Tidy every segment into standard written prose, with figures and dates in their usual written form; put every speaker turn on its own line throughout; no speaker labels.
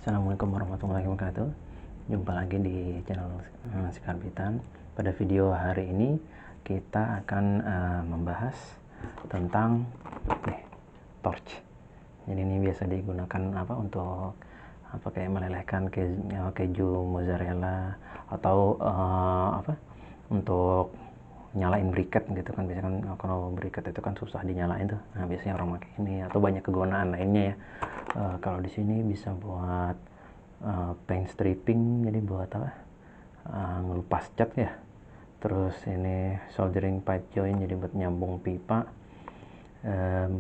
Assalamualaikum warahmatullahi wabarakatuh. Jumpa lagi di channel Sikarbitan. Pada video hari ini kita akan membahas tentang torch. Jadi ini biasa digunakan untuk kayak melelehkan keju mozzarella atau untuk nyalain briket gitu kan. Biasanya kan kalau briket itu kan susah dinyalain tuh. Nah, biasanya orang pakai ini atau banyak kegunaan lainnya ya. Kalau di sini bisa buat paint stripping, jadi buat ngelupas cat ya. Terus ini soldering pipe joint, jadi buat nyambung pipa.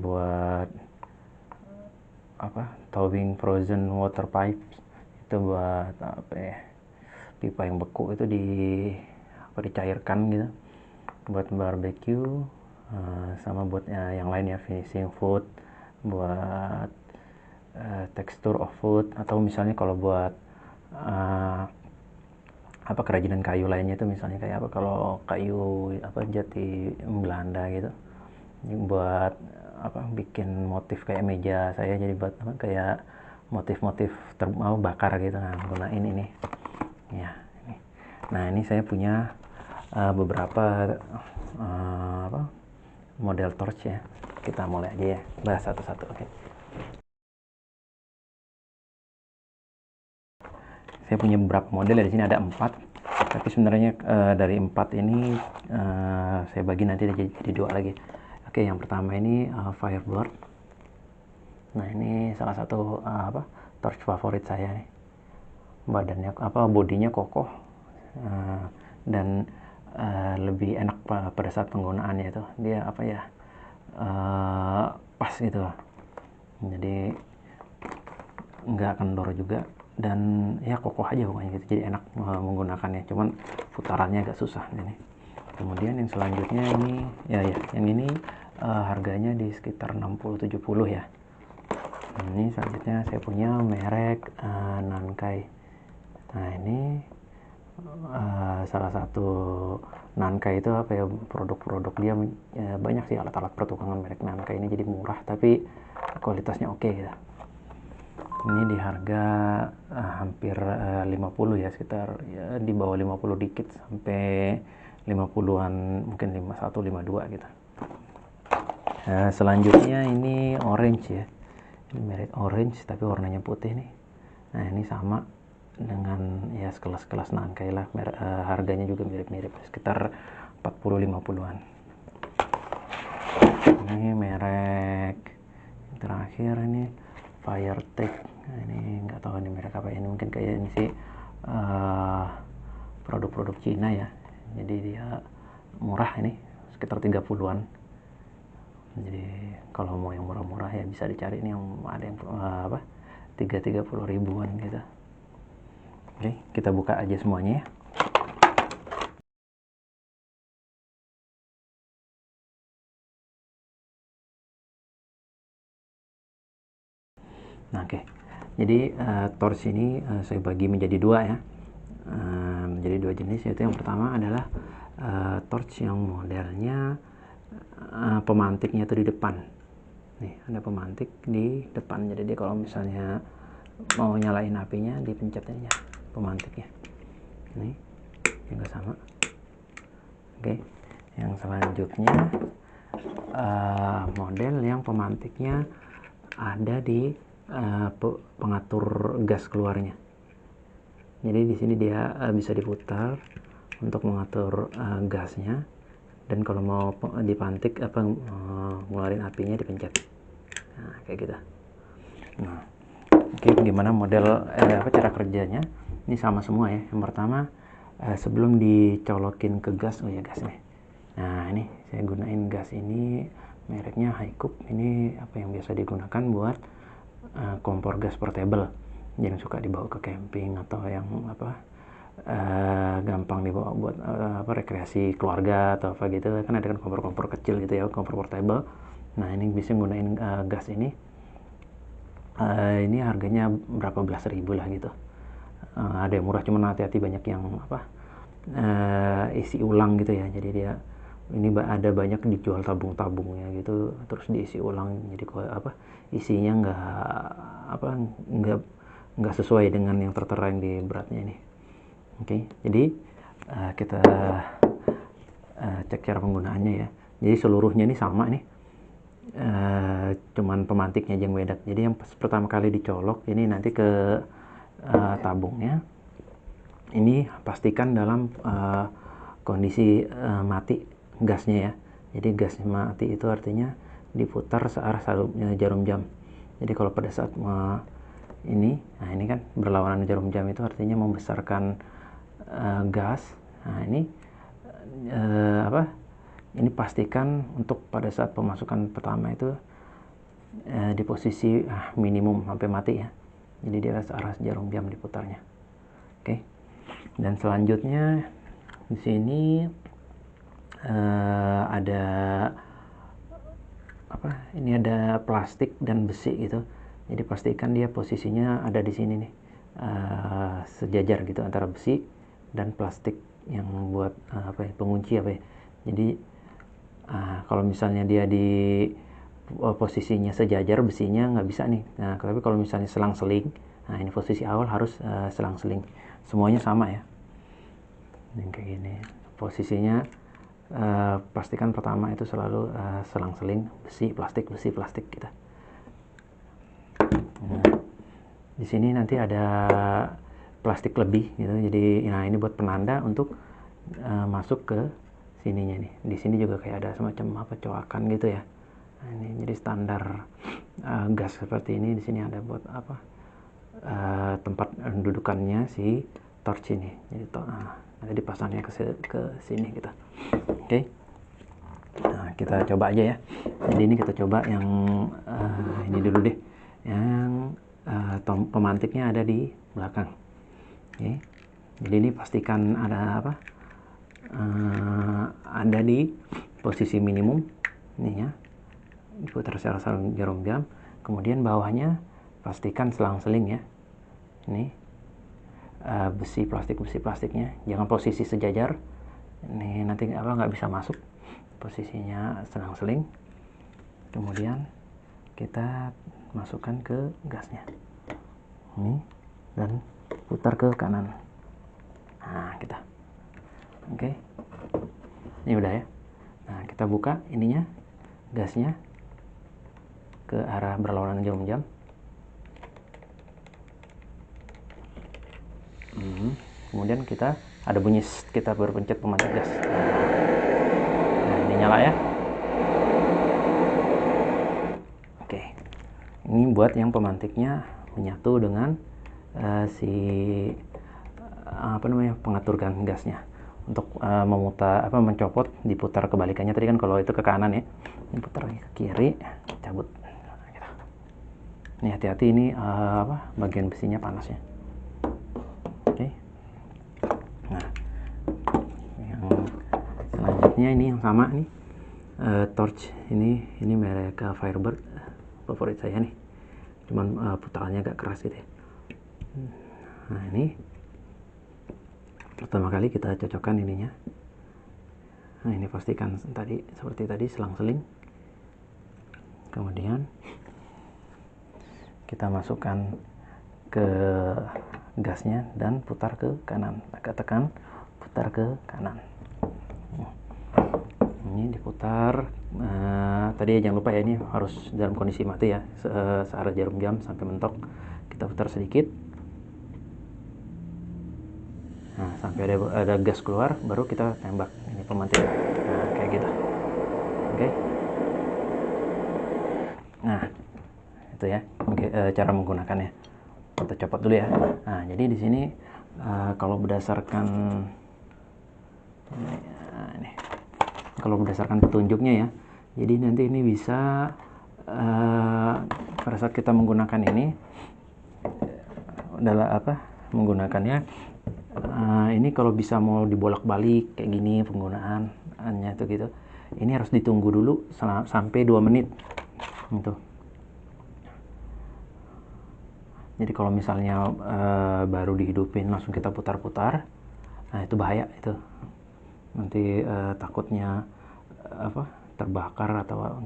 Buat towing frozen water pipe, itu buat pipa yang beku itu dicairkan gitu. Buat barbecue, sama buat yang lain ya, finishing food, buat tekstur of food, atau misalnya kalau buat kerajinan kayu lainnya itu, misalnya kayak kalau kayu jati Belanda gitu, buat bikin motif kayak meja saya, jadi buat kayak motif-motif bakar gitu. Nah, gunain ini ya. Nah, ini saya punya beberapa model torch ya. Kita mulai aja ya, bahas satu-satu. Oke. Saya punya beberapa model, di sini ada 4, tapi sebenarnya dari 4 ini saya bagi nanti jadi 2 lagi. Oke, yang pertama ini Firebird. Nah, ini salah satu torch favorit saya nih. Badannya bodinya kokoh, dan lebih enak pada saat penggunaannya itu. Dia pas gitu. Jadi nggak kendor juga, dan ya kokoh aja pokoknya gitu, jadi enak menggunakannya. Cuman putarannya agak susah ini. Kemudian yang selanjutnya ini yang ini harganya di sekitar 60-70 ya. Ini selanjutnya saya punya merek Nankai. Nah, ini salah satu Nankai itu produk-produk dia banyak sih, alat-alat pertukangan merek Nankai ini, jadi murah tapi kualitasnya oke gitu. Ini di harga hampir 50 ya, sekitar ya di bawah 50 dikit, sampai 50-an, mungkin 51, 52 gitu. Selanjutnya ini orange ya. Ini merek orange tapi warnanya putih nih. Nah, ini sama dengan ya sekelas-kelas Nankai lah. Harganya juga mirip-mirip, sekitar 40-50-an. Ini merek terakhir ini Firetech. Nah, ini nggak tahu ini merek apa, ini mungkin kayak ini sih produk-produk Cina ya, jadi dia murah, ini sekitar 30-an. Jadi kalau mau yang murah-murah ya bisa dicari ini, yang ada yang 30 ribuan gitu. Oke, kita buka aja semuanya ya. Nah, oke. Jadi torch ini saya bagi menjadi 2 ya. Menjadi 2 jenis, yaitu yang pertama adalah torch yang modelnya pemantiknya itu di depan. Nih, ada pemantik di depan. Jadi dia kalau misalnya mau nyalain apinya, dipencet aja pemantiknya. Ini juga sama. Oke. Yang selanjutnya model yang pemantiknya ada di pengatur gas keluarnya. Jadi di sini dia bisa diputar untuk mengatur gasnya, dan kalau mau dipantik ngeluarin apinya dipencet. Nah, kayak gitu. Nah, oke, gimana model cara kerjanya? Ini sama semua ya. Yang pertama, sebelum dicolokin ke gas, gas nih. Nah, ini saya gunain gas ini mereknya Haicup. Ini yang biasa digunakan buat kompor gas portable, yang suka dibawa ke camping, atau yang gampang dibawa buat rekreasi keluarga atau apa gitu. Kan ada kan kompor-kompor kecil gitu ya, kompor portable. Nah, ini bisa gunain gas ini. Ini harganya berapa belas ribu lah gitu. Ada yang murah, cuman hati-hati banyak yang isi ulang gitu ya. Jadi dia ini ada banyak dijual tabung-tabungnya gitu, terus diisi ulang, jadi isinya nggak nggak sesuai dengan yang tertera yang di beratnya ini. Oke, jadi kita cek cara penggunaannya ya. Jadi seluruhnya ini sama nih, cuman pemantiknya aja yang beda. Jadi yang pertama kali dicolok ini nanti ke tabungnya, ini pastikan dalam kondisi mati gasnya ya. Jadi gasnya mati itu artinya diputar searah jarum jam. Jadi kalau pada saat ini kan berlawanan jarum jam, itu artinya membesarkan gas. Nah ini ini pastikan untuk pada saat pemasukan pertama itu di posisi minimum sampai mati ya. Jadi dia searah jarum jam diputarnya. Oke. Dan selanjutnya di sini ada ini ada plastik dan besi gitu. Jadi pastikan dia posisinya ada di sini nih, sejajar gitu antara besi dan plastik yang buat pengunci Jadi kalau misalnya dia di posisinya sejajar, besinya nggak bisa nih. Nah, tapi kalau misalnya selang-seling, nah ini posisi awal harus selang-seling. Semuanya sama ya. Yang kayak gini. Posisinya pastikan pertama itu selalu selang-seling, besi plastik gitu. Nah, di sini nanti ada plastik lebih gitu. Jadi ini buat penanda untuk masuk ke sininya nih. Di sini juga kayak ada semacam coakan gitu ya. Nah, ini jadi standar gas seperti ini. Di sini ada buat tempat dudukannya si torch ini. Jadi nanti dipasangnya ke sini gitu. Oke. Nah, kita coba aja ya. Jadi ini kita coba yang ini dulu deh. Yang pemantiknya ada di belakang. Oke. Jadi ini pastikan ada ada di posisi minimum ini ya. Diputar secara jarum jam. Kemudian bawahnya pastikan selang-seling ya. Ini besi plastiknya jangan posisi sejajar. Ini nanti nggak bisa masuk, posisinya selang-seling. Kemudian kita masukkan ke gasnya ini dan putar ke kanan. Nah, kita oke. Ini udah ya. Nah, kita buka ininya, gasnya ke arah berlawanan jarum jam. Kemudian kita ada bunyi, kita berpencet pemantik gas. Nah, ini nyala ya. Oke. Ini buat yang pemantiknya menyatu dengan pengatur gasnya. Untuk mencopot, diputar kebalikannya. Tadi kan kalau itu ke kanan ya, ini putar lagi ke kiri, cabut. Nah, gitu. Ini hati-hati, ini bagian besinya panas ya. Oke. Nah, yang selanjutnya ini yang sama nih, torch ini merek Firebird, favorit saya nih. Cuman putarannya agak keras gitu ya. Nah, ini pertama kali kita cocokkan ininya. Nah, ini pastikan seperti tadi selang-seling. Kemudian kita masukkan ke gasnya dan putar ke kanan. Agak tekan, putar ke kanan. Ini diputar. Tadi jangan lupa ya, ini harus dalam kondisi mati ya, searah jarum jam sampai mentok. Kita putar sedikit. Nah, sampai ada gas keluar, baru kita tembak ini pemantik. Nah, kayak gitu. Oke. Nah, itu ya cara menggunakannya. Kita copot dulu ya. Nah, jadi di sini kalau berdasarkan petunjuknya ya, jadi nanti ini bisa pada saat kita menggunakan ini adalah menggunakannya ini kalau bisa mau dibolak-balik kayak gini penggunaannya tuh gitu. Ini harus ditunggu dulu sampai 2 menit gitu. Jadi kalau misalnya baru dihidupin langsung kita putar-putar, nah itu bahaya itu. Nanti takutnya terbakar atau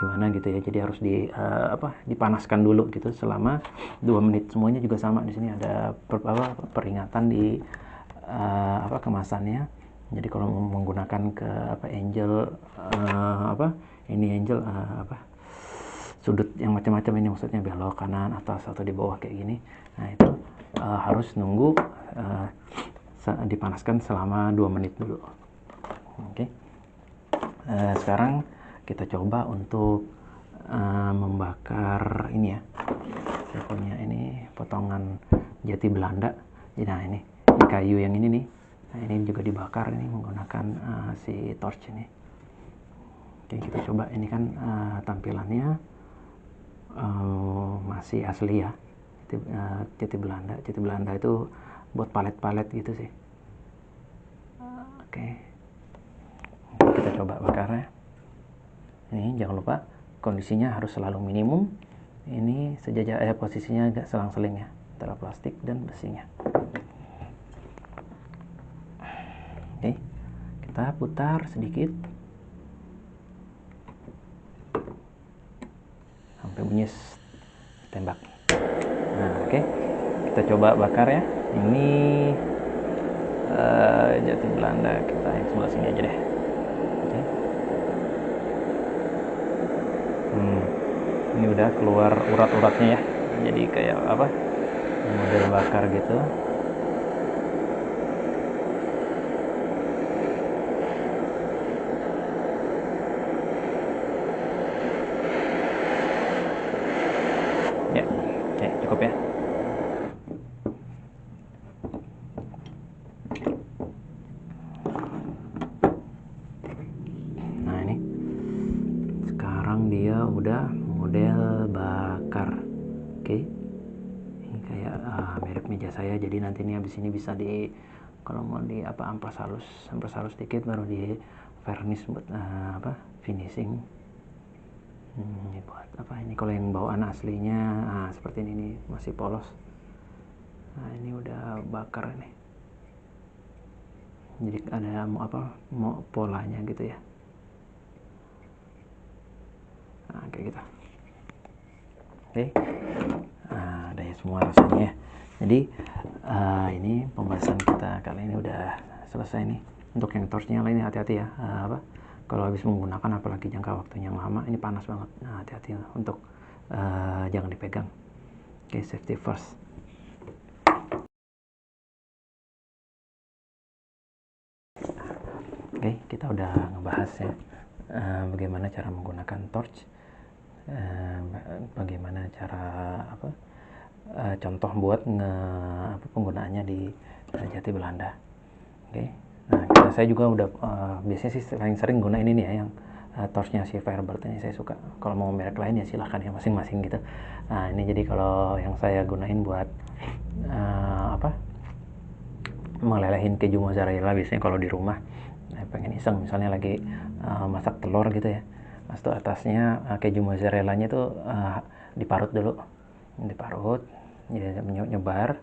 gimana gitu ya. Jadi harus dipanaskan dulu gitu selama 2 menit. Semuanya juga sama, di sini ada peringatan di kemasannya. Jadi kalau menggunakan angel sudut yang macam-macam ini, maksudnya belok kanan, atas, atau di bawah kayak gini, nah itu harus nunggu dipanaskan selama 2 menit dulu. Oke. Sekarang kita coba untuk membakar ini ya. Saya punya ini potongan jati Belanda. Nah ini kayu yang ini nih. Nah ini juga dibakar ini menggunakan si torch ini. Oke, kita coba. Ini kan tampilannya masih asli ya. Jati Belanda. Jati Belanda itu buat palet-palet gitu sih. Oke. Kita coba bakarnya. Ini jangan lupa kondisinya harus selalu minimum. Ini sejajar posisinya agak selang-seling ya antara plastik dan besinya. Oke, kita putar sedikit sampai bunyi tembak. Nah, oke, kita coba bakar ya. Ini jati Belanda, kita yang sebelah sini aja deh. Oke. Ini udah keluar urat-uratnya ya, jadi kayak model bakar gitu. Ya, oke, cukup ya. Nah ini sekarang dia udah model bakar. Oke, ini kayak mirip meja saya. Jadi nanti ini habis ini bisa kalau mau amplas halus dikit, baru di varnish buat finishing. Ini buat ini kalau yang bawaan aslinya seperti ini nih, masih polos. Nah ini udah bakar nih, jadi ada mau polanya gitu ya. Nah kayak gitu. Oke. Nah, ada ya semua rasanya ya. Jadi ini pembahasan kita kali ini udah selesai nih. Untuk yang torchnya ini hati-hati ya. Kalau habis menggunakan, apalagi jangka waktunya yang lama, ini panas banget. Nah, hati-hati untuk jangan dipegang. Oke, safety first. Oke, kita udah ngebahas ya bagaimana cara menggunakan torch, bagaimana cara contoh buat penggunaannya di jati Belanda. Oke. Nah, saya juga udah biasanya sih sering gunain ini ya, yang torchnya si Firebird ini saya suka. Kalau mau merek lain ya silahkan ya, masing-masing gitu. Nah ini jadi kalau yang saya gunain buat melelehin keju mozzarella, biasanya kalau di rumah pengen iseng, misalnya lagi masak telur gitu ya, itu atasnya keju mozzarellanya tuh diparut dulu, jadi nyebar.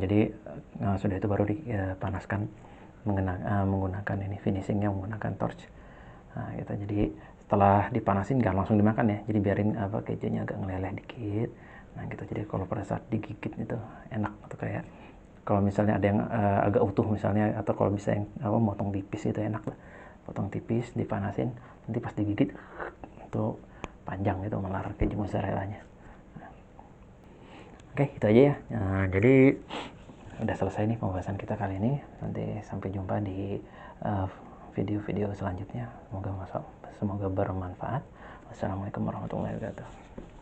Jadi sudah itu baru dipanaskan menggunakan ini finishingnya menggunakan torch. Nah gitu. Jadi setelah dipanasin nggak langsung dimakan ya, jadi biarin kejunya agak ngeleleh dikit. Nah gitu, jadi kalau pada saat digigit itu enak. Atau kayak kalau misalnya ada yang agak utuh misalnya, atau kalau bisa yang motong tipis itu enak lah, potong tipis dipanasin, nanti pas digigit itu panjang itu melar keju mozzarellanya. Oke, itu aja ya. Nah, jadi udah selesai nih pembahasan kita kali ini. Nanti sampai jumpa di video-video selanjutnya. Semoga bermanfaat. Wassalamualaikum warahmatullahi wabarakatuh.